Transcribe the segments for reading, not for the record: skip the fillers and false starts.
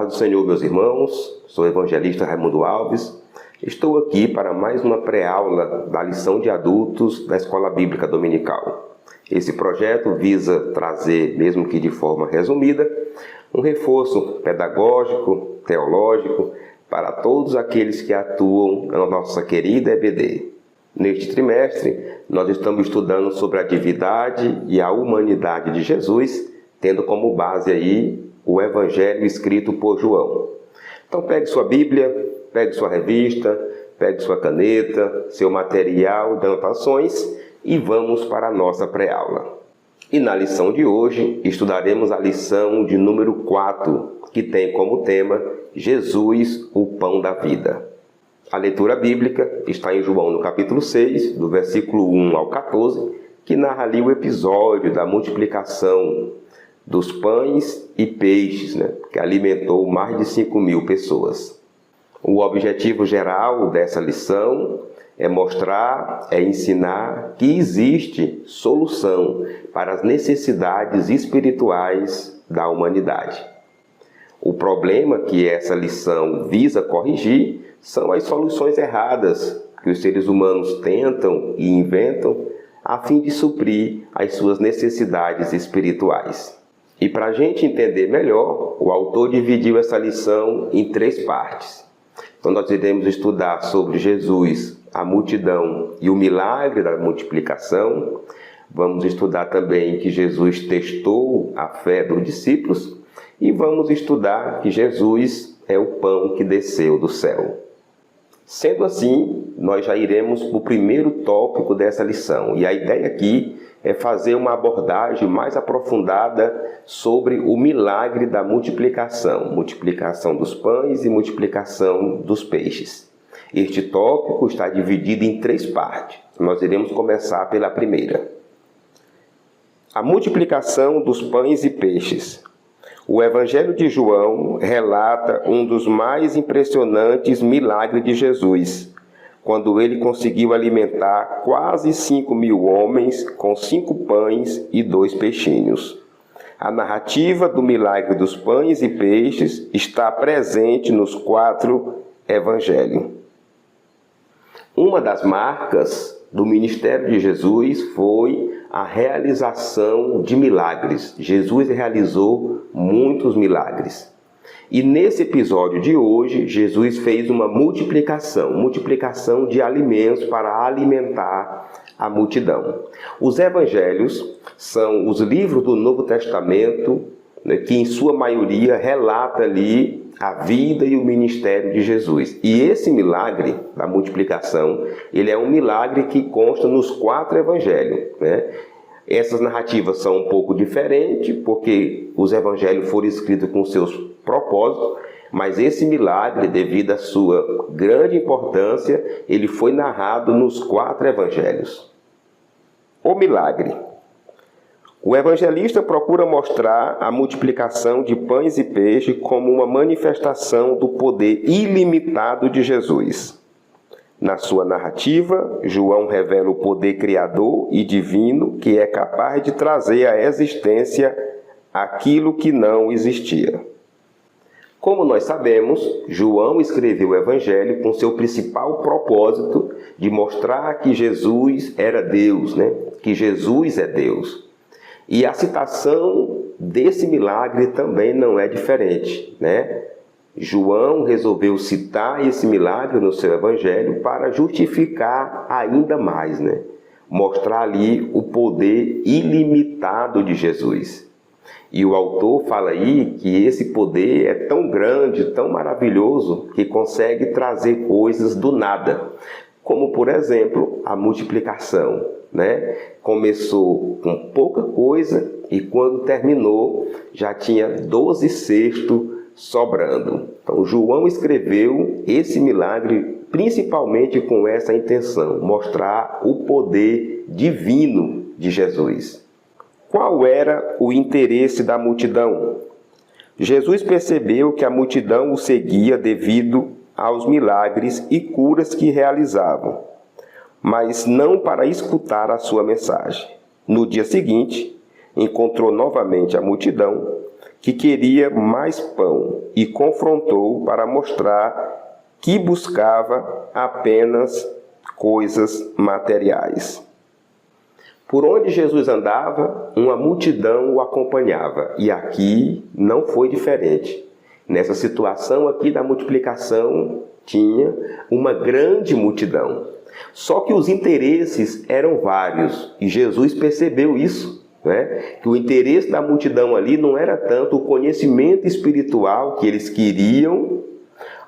paz do Senhor, meus irmãos. Sou o evangelista Raimundo Alves. Estou aqui para mais uma pré-aula da lição de adultos da Escola Bíblica Dominical. Esse projeto visa trazer, mesmo que de forma resumida, um reforço pedagógico, teológico, para todos aqueles que atuam na nossa querida EBD. Neste trimestre, nós estamos estudando sobre a divindade e a humanidade de Jesus, tendo como base aí o Evangelho escrito por João. Então pegue sua Bíblia, pegue sua revista, pegue sua caneta, seu material de anotações e vamos para a nossa pré-aula. E na lição de hoje, estudaremos a lição de número 4, que tem como tema Jesus, o Pão da Vida. A leitura bíblica está em João, no capítulo 6, do versículo 1 ao 14, que narra ali o episódio da multiplicação dos pães e peixes, que alimentou mais de 5.000 pessoas. O objetivo geral dessa lição é mostrar, ensinar que existe solução para as necessidades espirituais da humanidade. O problema que essa lição visa corrigir são as soluções erradas que os seres humanos tentam e inventam a fim de suprir as suas necessidades espirituais. E para a gente entender melhor, o autor dividiu essa lição em 3 partes. Então nós iremos estudar sobre Jesus, a multidão e o milagre da multiplicação. Vamos estudar também que Jesus testou a fé dos discípulos. E vamos estudar que Jesus é o pão que desceu do céu. Sendo assim, nós já iremos para o primeiro tópico dessa lição. E a ideia aqui é fazer uma abordagem mais aprofundada sobre o milagre da multiplicação. Multiplicação dos pães e multiplicação dos peixes. Este tópico está dividido em 3 partes. Nós iremos começar pela primeira. A multiplicação dos pães e peixes. O Evangelho de João relata um dos mais impressionantes milagres de Jesus, quando ele conseguiu alimentar quase 5.000 homens com 5 pães e 2 peixinhos. A narrativa do milagre dos pães e peixes está presente nos 4 evangelhos. Uma das marcas do ministério de Jesus foi a realização de milagres. Jesus realizou muitos milagres. E nesse episódio de hoje, Jesus fez uma multiplicação de alimentos para alimentar a multidão. Os evangelhos são os livros do Novo Testamento, que em sua maioria relata ali a vida e o ministério de Jesus. E esse milagre da multiplicação, ele é um milagre que consta nos 4 evangelhos. Essas narrativas são um pouco diferentes, porque os evangelhos foram escritos com seus propósitos, mas esse milagre, devido à sua grande importância, ele foi narrado nos 4 evangelhos. O milagre. O evangelista procura mostrar a multiplicação de pães e peixes como uma manifestação do poder ilimitado de Jesus. Na sua narrativa, João revela o poder criador e divino que é capaz de trazer à existência aquilo que não existia. Como nós sabemos, João escreveu o Evangelho com seu principal propósito de mostrar que Jesus era Deus, que Jesus é Deus. E a citação desse milagre também não é diferente, João resolveu citar esse milagre no seu evangelho para justificar ainda mais, mostrar ali o poder ilimitado de Jesus. E o autor fala aí que esse poder é tão grande, tão maravilhoso, que consegue trazer coisas do nada. Como, por exemplo, a multiplicação. Começou com pouca coisa e quando terminou já tinha 12 cestos sobrando. Então João escreveu esse milagre principalmente com essa intenção, mostrar o poder divino de Jesus. Qual era o interesse da multidão? Jesus percebeu que a multidão o seguia devido aos milagres e curas que realizavam, mas não para escutar a sua mensagem. No dia seguinte, encontrou novamente a multidão, que queria mais pão e confrontou para mostrar que buscava apenas coisas materiais. Por onde Jesus andava, uma multidão o acompanhava, e aqui não foi diferente. Nessa situação aqui da multiplicação, tinha uma grande multidão. Só que os interesses eram vários, e Jesus percebeu isso, né? Que o interesse da multidão ali não era tanto o conhecimento espiritual que eles queriam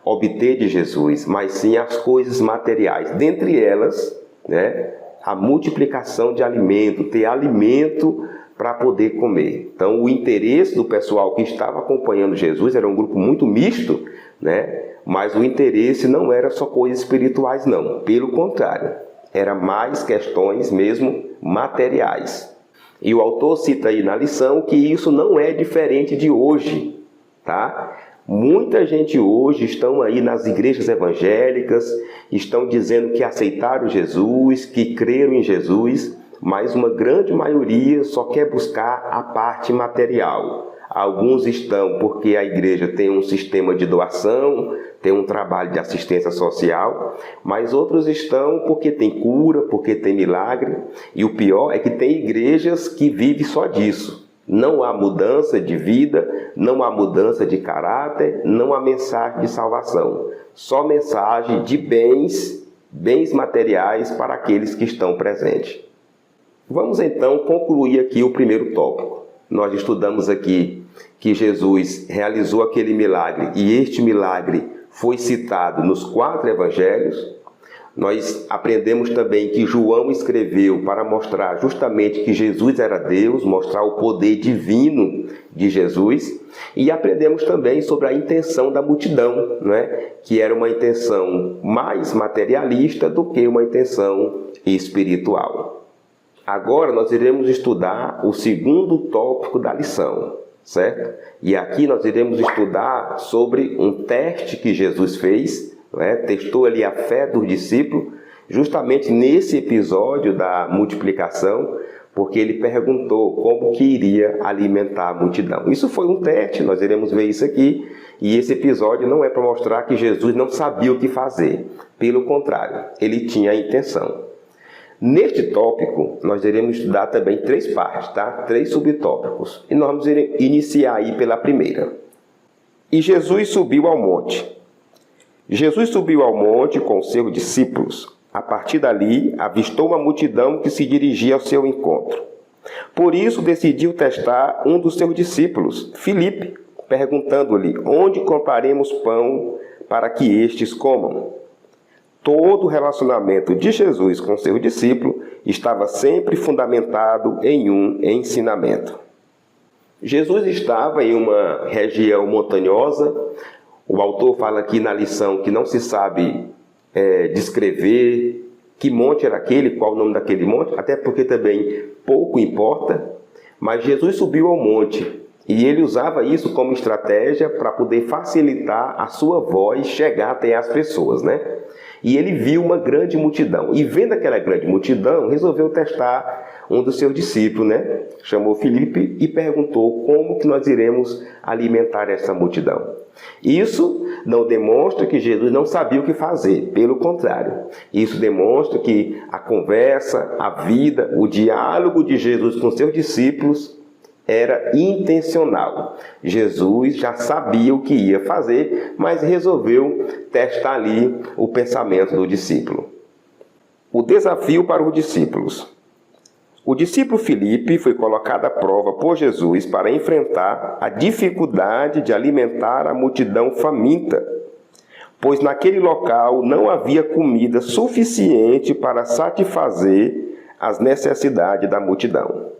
obter de Jesus, mas sim as coisas materiais. Dentre elas, né, a multiplicação de alimento, ter alimento para poder comer. Então, o interesse do pessoal que estava acompanhando Jesus era um grupo muito misto, né? Mas o interesse não era só coisas espirituais, não. Pelo contrário, era mais questões mesmo materiais. E o autor cita aí na lição que isso não é diferente de hoje, tá? Muita gente hoje estão aí nas igrejas evangélicas, estão dizendo que aceitaram Jesus, que creram em Jesus, mas uma grande maioria só quer buscar a parte material. Alguns estão porque a igreja tem um sistema de doação, tem um trabalho de assistência social, mas outros estão porque tem cura, porque tem milagre, e o pior é que tem igrejas que vivem só disso. Não há mudança de vida, não há mudança de caráter, não há mensagem de salvação. Só mensagem de bens materiais para aqueles que estão presentes. Vamos então concluir aqui o primeiro tópico. Nós estudamos aqui que Jesus realizou aquele milagre e este milagre foi citado nos 4 evangelhos. Nós aprendemos também que João escreveu para mostrar justamente que Jesus era Deus, mostrar o poder divino de Jesus. E aprendemos também sobre a intenção da multidão, né? Que era uma intenção mais materialista do que uma intenção espiritual. Agora nós iremos estudar o segundo tópico da lição, certo? E aqui nós iremos estudar sobre um teste que Jesus fez, né? Testou ali a fé dos discípulos, justamente nesse episódio da multiplicação, porque ele perguntou como que iria alimentar a multidão. Isso foi um teste, nós iremos ver isso aqui, e esse episódio não é para mostrar que Jesus não sabia o que fazer. Pelo contrário, ele tinha a intenção. Neste tópico, nós iremos estudar também 3 partes, tá? 3 subtópicos. E nós vamos iniciar aí pela primeira. E Jesus subiu ao monte. Jesus subiu ao monte com seus discípulos. A partir dali, avistou uma multidão que se dirigia ao seu encontro. Por isso, decidiu testar um dos seus discípulos, Filipe, perguntando-lhe: onde compraremos pão para que estes comam? Todo o relacionamento de Jesus com seus discípulos estava sempre fundamentado em um ensinamento. Jesus estava em uma região montanhosa. O autor fala aqui na lição que não se sabe descrever que monte era aquele, qual o nome daquele monte, até porque também pouco importa. Mas Jesus subiu ao monte e ele usava isso como estratégia para poder facilitar a sua voz chegar até as pessoas, né? E ele viu uma grande multidão. E vendo aquela grande multidão, resolveu testar um dos seus discípulos, né? Chamou Filipe e perguntou como que nós iremos alimentar essa multidão. Isso não demonstra que Jesus não sabia o que fazer. Pelo contrário, isso demonstra que a conversa, a vida, o diálogo de Jesus com seus discípulos era intencional. Jesus já sabia o que ia fazer, mas resolveu testar ali o pensamento do discípulo. O desafio para os discípulos. O discípulo Filipe foi colocado à prova por Jesus para enfrentar a dificuldade de alimentar a multidão faminta, pois naquele local não havia comida suficiente para satisfazer as necessidades da multidão.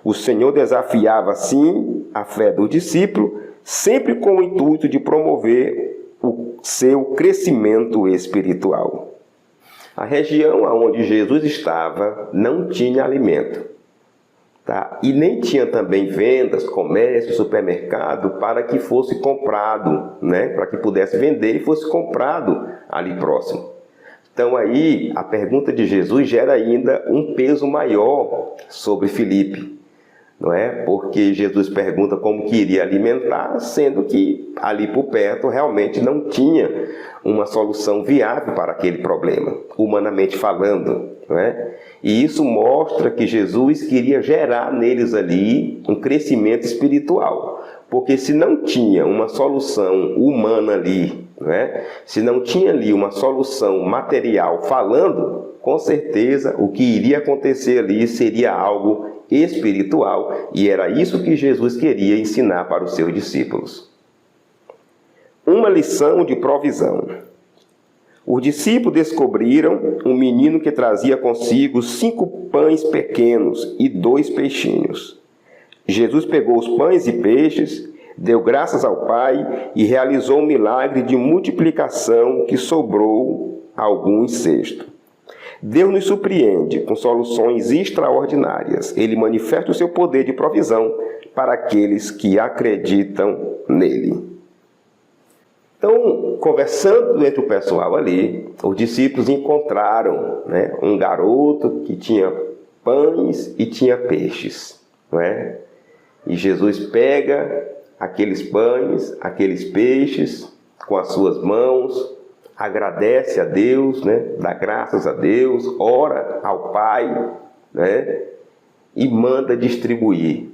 O Senhor desafiava, assim, a fé do discípulo, sempre com o intuito de promover o seu crescimento espiritual. A região onde Jesus estava não tinha alimento, tá? E nem tinha também vendas, comércio, supermercado para que fosse comprado, né? Para que pudesse vender e fosse comprado ali próximo. Então aí a pergunta de Jesus gera ainda um peso maior sobre Filipe. não é? Porque Jesus pergunta como que iria alimentar, sendo que ali por perto realmente não tinha uma solução viável para aquele problema, humanamente falando, não é? E isso mostra que Jesus queria gerar neles ali um crescimento espiritual, porque se não tinha uma solução humana ali, não é? Se não tinha ali uma solução material falando, com certeza o que iria acontecer ali seria algo espiritual, e era isso que Jesus queria ensinar para os seus discípulos. Uma lição de provisão. Os discípulos descobriram um menino que trazia consigo 5 pães pequenos e 2 peixinhos. Jesus pegou os pães e peixes, deu graças ao Pai e realizou um milagre de multiplicação que sobrou alguns cestos. Deus nos surpreende com soluções extraordinárias. Ele manifesta o seu poder de provisão para aqueles que acreditam nele. Então, conversando entre o pessoal ali, os discípulos encontraram, né, um garoto que tinha pães e tinha peixes, não é? E Jesus pega aqueles pães, aqueles peixes com as suas mãos, agradece a Deus, né? Dá graças a Deus, ora ao Pai, né? E manda distribuir.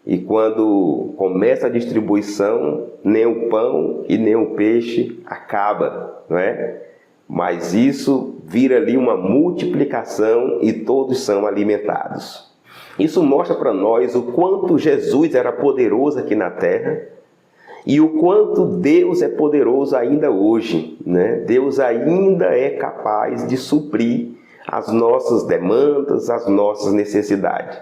E quando começa a distribuição, nem o pão e nem o peixe acaba, não é? Mas isso vira ali uma multiplicação e todos são alimentados. Isso mostra para nós o quanto Jesus era poderoso aqui na terra e o quanto Deus é poderoso ainda hoje, né? Deus ainda é capaz de suprir as nossas demandas, as nossas necessidades.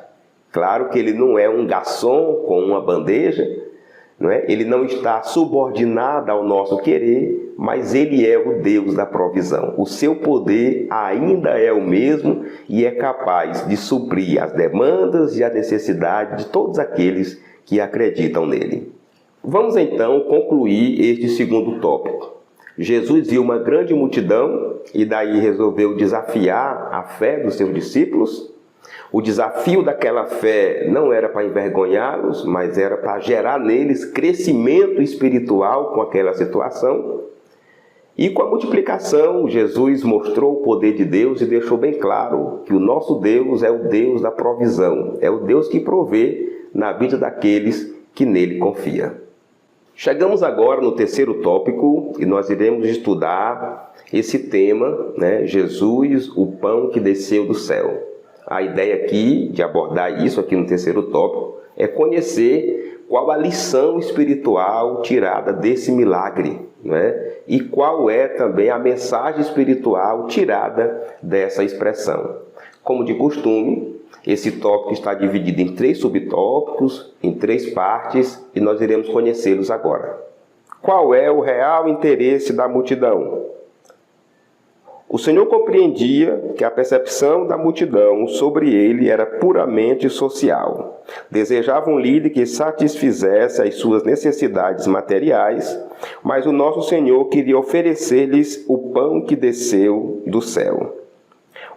Claro que ele não é um garçom com uma bandeja, não é? Ele não está subordinado ao nosso querer, mas ele é o Deus da provisão. O seu poder ainda é o mesmo e é capaz de suprir as demandas e a necessidade de todos aqueles que acreditam nele. Vamos então concluir este segundo tópico. Jesus viu uma grande multidão e daí resolveu desafiar a fé dos seus discípulos. O desafio daquela fé não era para envergonhá-los, mas era para gerar neles crescimento espiritual com aquela situação. E com a multiplicação, Jesus mostrou o poder de Deus e deixou bem claro que o nosso Deus é o Deus da provisão, é o Deus que provê na vida daqueles que nele confiam. Chegamos agora no terceiro tópico e nós iremos estudar esse tema, né? Jesus, o pão que desceu do céu. A ideia aqui de abordar isso aqui no terceiro tópico é conhecer qual a lição espiritual tirada desse milagre, né? E qual é também a mensagem espiritual tirada dessa expressão. Como de costume, esse tópico está dividido em 3 subtópicos, em 3 partes, e nós iremos conhecê-los agora. Qual é o real interesse da multidão? O Senhor compreendia que a percepção da multidão sobre ele era puramente social. Desejava um líder que satisfizesse as suas necessidades materiais, mas o nosso Senhor queria oferecer-lhes o pão que desceu do céu.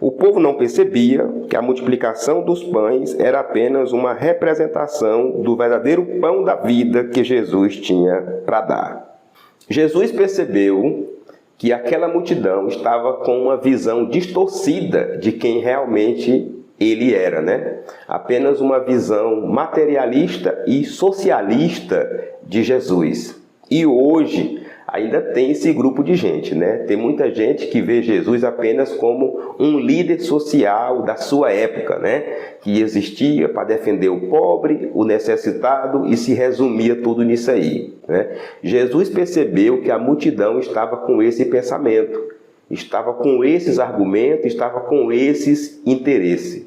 O povo não percebia que a multiplicação dos pães era apenas uma representação do verdadeiro pão da vida que Jesus tinha para dar. Jesus percebeu que aquela multidão estava com uma visão distorcida de quem realmente ele era, né? Apenas uma visão materialista e socialista de Jesus. E hoje ainda tem esse grupo de gente, né? Tem muita gente que vê Jesus apenas como um líder social da sua época, né? Que existia para defender o pobre, o necessitado e se resumia tudo nisso aí, né? Jesus percebeu que a multidão estava com esse pensamento, estava com esses argumentos, estava com esses interesses.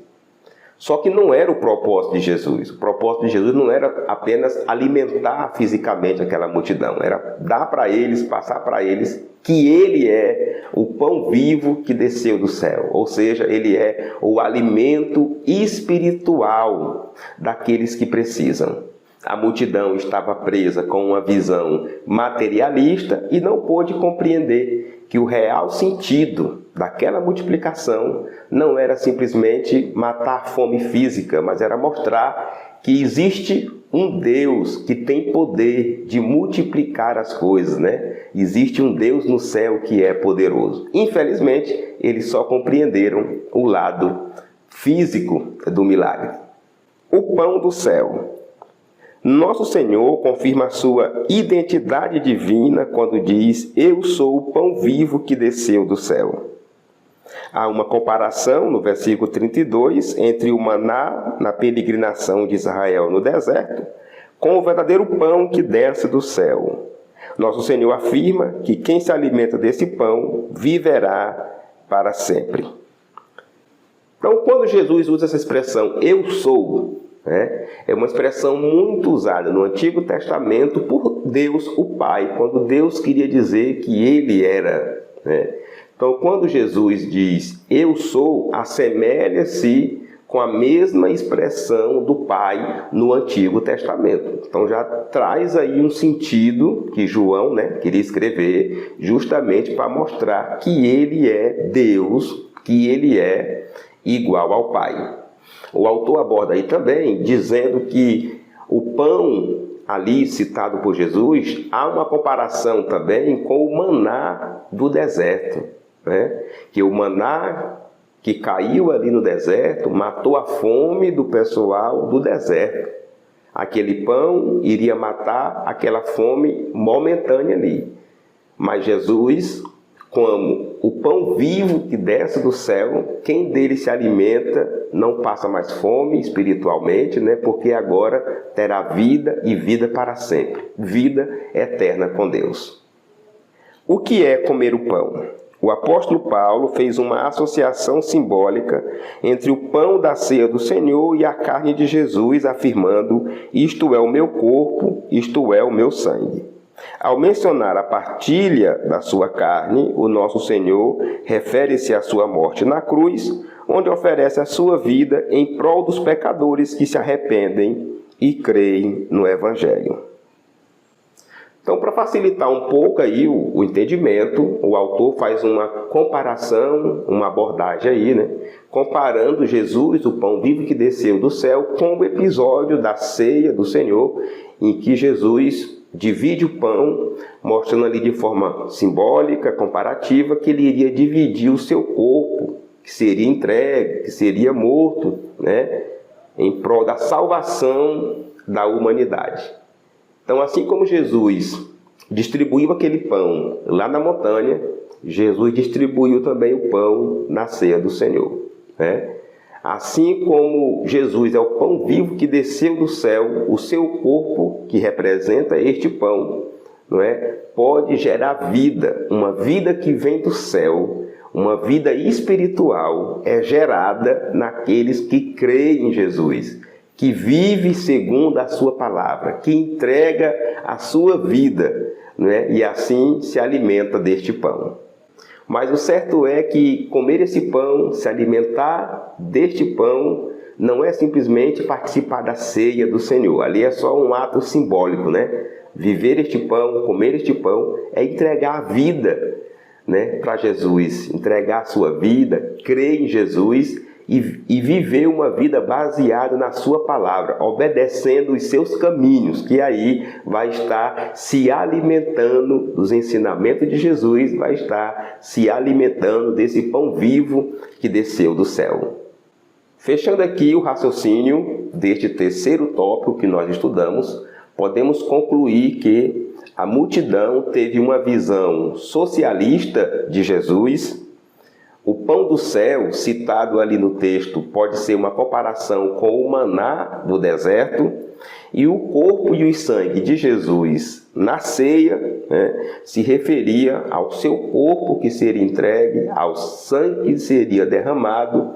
Só que não era o propósito de Jesus. O propósito de Jesus não era apenas alimentar fisicamente aquela multidão. Era dar para eles, passar para eles que ele é o pão vivo que desceu do céu. Ou seja, ele é o alimento espiritual daqueles que precisam. A multidão estava presa com uma visão materialista e não pôde compreender que o real sentido daquela multiplicação não era simplesmente matar a fome física, mas era mostrar que existe um Deus que tem poder de multiplicar as coisas, né? Existe um Deus no céu que é poderoso. Infelizmente, eles só compreenderam o lado físico do milagre. O pão do céu. Nosso Senhor confirma a sua identidade divina quando diz: eu sou o pão vivo que desceu do céu. Há uma comparação no versículo 32 entre o maná na peregrinação de Israel no deserto com o verdadeiro pão que desce do céu. Nosso Senhor afirma que quem se alimenta desse pão viverá para sempre. Então, quando Jesus usa essa expressão, eu sou, é uma expressão muito usada no Antigo Testamento por Deus, o Pai, quando Deus queria dizer que Ele era. Então, quando Jesus diz, eu sou, assemelha-se com a mesma expressão do Pai no Antigo Testamento. Então, já traz aí um sentido que João queria escrever justamente para mostrar que Ele é Deus, que Ele é igual ao Pai. O autor aborda aí também, dizendo que o pão ali citado por Jesus, há uma comparação também com o maná do deserto, que o maná que caiu ali no deserto matou a fome do pessoal do deserto. Aquele pão iria matar aquela fome momentânea ali. Mas Jesus, como o pão vivo que desce do céu, quem dele se alimenta não passa mais fome espiritualmente, porque agora terá vida e vida para sempre. Vida eterna com Deus. O que é comer o pão? O apóstolo Paulo fez uma associação simbólica entre o pão da ceia do Senhor e a carne de Jesus, afirmando: isto é o meu corpo, isto é o meu sangue. Ao mencionar a partilha da sua carne, o nosso Senhor refere-se à sua morte na cruz, onde oferece a sua vida em prol dos pecadores que se arrependem e creem no Evangelho. Então, para facilitar um pouco aí o entendimento, o autor faz uma comparação, uma abordagem aí, comparando Jesus, o pão vivo que desceu do céu, com o episódio da ceia do Senhor, em que Jesus divide o pão, mostrando ali de forma simbólica, comparativa, que ele iria dividir o seu corpo, que seria entregue, que seria morto, em prol da salvação da humanidade. Então, assim como Jesus distribuiu aquele pão lá na montanha, Jesus distribuiu também o pão na ceia do Senhor. Assim como Jesus é o pão vivo que desceu do céu, o seu corpo, que representa este pão, pode gerar vida, uma vida que vem do céu, uma vida espiritual, é gerada naqueles que creem em Jesus, que vive segundo a sua palavra, que entrega a sua vida, e assim se alimenta deste pão. Mas o certo é que comer esse pão, se alimentar deste pão, não é simplesmente participar da ceia do Senhor. Ali é só um ato simbólico, Viver este pão, comer este pão, é entregar a vida, para Jesus. Entregar a sua vida, crer em Jesus e viver uma vida baseada na sua palavra, obedecendo os seus caminhos, que aí vai estar se alimentando dos ensinamentos de Jesus, vai estar se alimentando desse pão vivo que desceu do céu. Fechando aqui o raciocínio deste terceiro tópico que nós estudamos, podemos concluir que a multidão teve uma visão socialista de Jesus. O pão do céu, citado ali no texto, pode ser uma comparação com o maná do deserto, e o corpo e o sangue de Jesus na ceia se referia ao seu corpo que seria entregue, ao sangue que seria derramado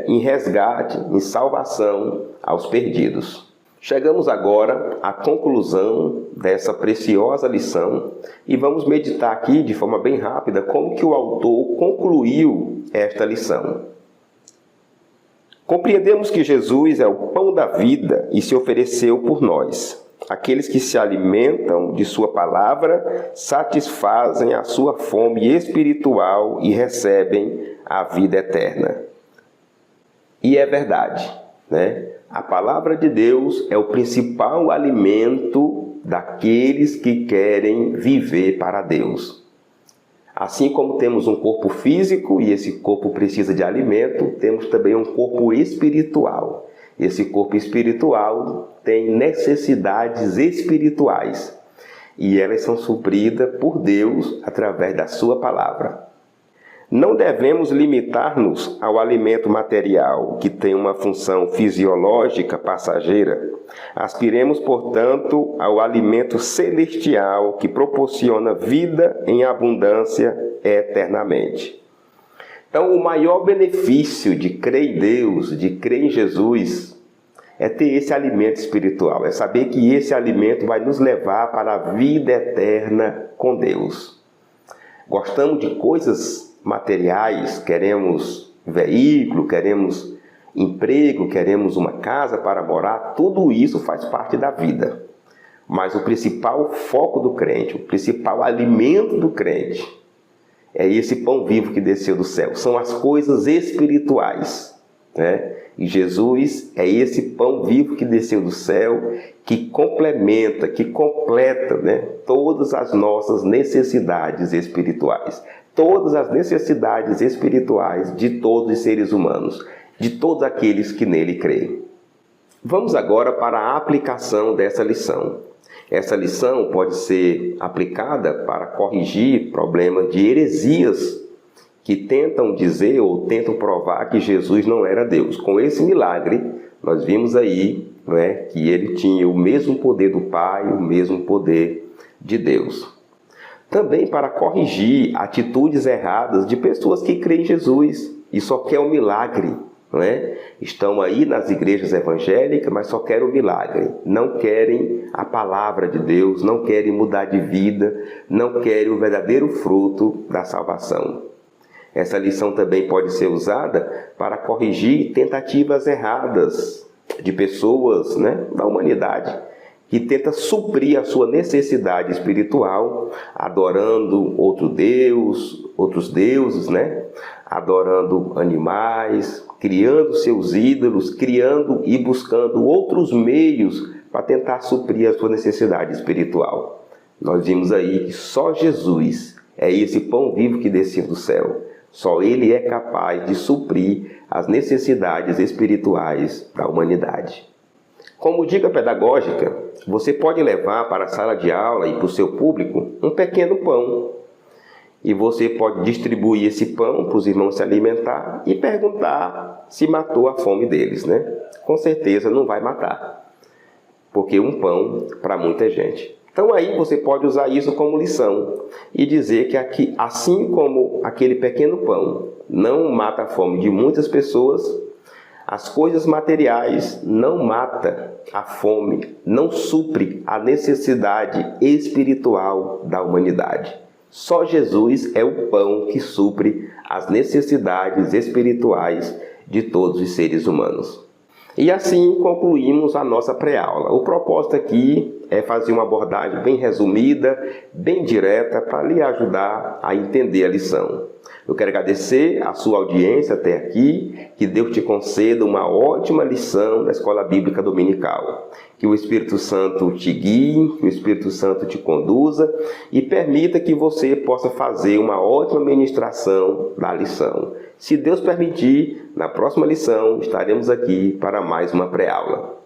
em resgate, em salvação aos perdidos. Chegamos agora à conclusão dessa preciosa lição e vamos meditar aqui de forma bem rápida como que o autor concluiu esta lição. Compreendemos que Jesus é o pão da vida e se ofereceu por nós. Aqueles que se alimentam de sua palavra satisfazem a sua fome espiritual e recebem a vida eterna. E é verdade, né? A palavra de Deus é o principal alimento daqueles que querem viver para Deus. Assim como temos um corpo físico e esse corpo precisa de alimento, temos também um corpo espiritual. Esse corpo espiritual tem necessidades espirituais e elas são supridas por Deus através da sua palavra. Não devemos limitar-nos ao alimento material, que tem uma função fisiológica passageira. Aspiremos, portanto, ao alimento celestial que proporciona vida em abundância eternamente. Então, o maior benefício de crer em Deus, de crer em Jesus, é ter esse alimento espiritual. É saber que esse alimento vai nos levar para a vida eterna com Deus. Gostamos de coisas materiais, queremos veículo, queremos emprego, queremos uma casa para morar. Tudo isso faz parte da vida. Mas o principal foco do crente, o principal alimento do crente, é esse pão vivo que desceu do céu. São as coisas espirituais, né? E Jesus é esse pão vivo que desceu do céu, que complementa, que completa, né, todas as nossas necessidades espirituais. Todas as necessidades espirituais de todos os seres humanos, de todos aqueles que nele creem. Vamos agora para a aplicação dessa lição. Essa lição pode ser aplicada para corrigir problemas de heresias que tentam dizer ou tentam provar que Jesus não era Deus. Com esse milagre, nós vimos aí, né, que ele tinha o mesmo poder do Pai, o mesmo poder de Deus. Também para corrigir atitudes erradas de pessoas que creem em Jesus e só querem um milagre. Não é? Estão aí nas igrejas evangélicas, mas só querem o milagre. Não querem a palavra de Deus, não querem mudar de vida, não querem o verdadeiro fruto da salvação. Essa lição também pode ser usada para corrigir tentativas erradas de pessoas, né, da humanidade, que tenta suprir a sua necessidade espiritual, adorando outros deuses, né? Adorando animais, criando seus ídolos, criando e buscando outros meios para tentar suprir a sua necessidade espiritual. Nós vimos aí que só Jesus é esse pão vivo que desceu do céu. Só Ele é capaz de suprir as necessidades espirituais da humanidade. Como dica pedagógica, você pode levar para a sala de aula e para o seu público um pequeno pão. E você pode distribuir esse pão para os irmãos se alimentar e perguntar se matou a fome deles, né? Com certeza não vai matar, porque um pão para muita gente. Então aí você pode usar isso como lição e dizer que aqui, assim como aquele pequeno pão não mata a fome de muitas pessoas, as coisas materiais não matam a fome, não supre a necessidade espiritual da humanidade. Só Jesus é o pão que supre as necessidades espirituais de todos os seres humanos. E assim concluímos a nossa pré-aula. O propósito aqui é fazer uma abordagem bem resumida, bem direta, para lhe ajudar a entender a lição. Eu quero agradecer a sua audiência até aqui, que Deus te conceda uma ótima lição da Escola Bíblica Dominical. Que o Espírito Santo te guie, que o Espírito Santo te conduza e permita que você possa fazer uma ótima ministração da lição. Se Deus permitir, na próxima lição estaremos aqui para mais uma pré-aula.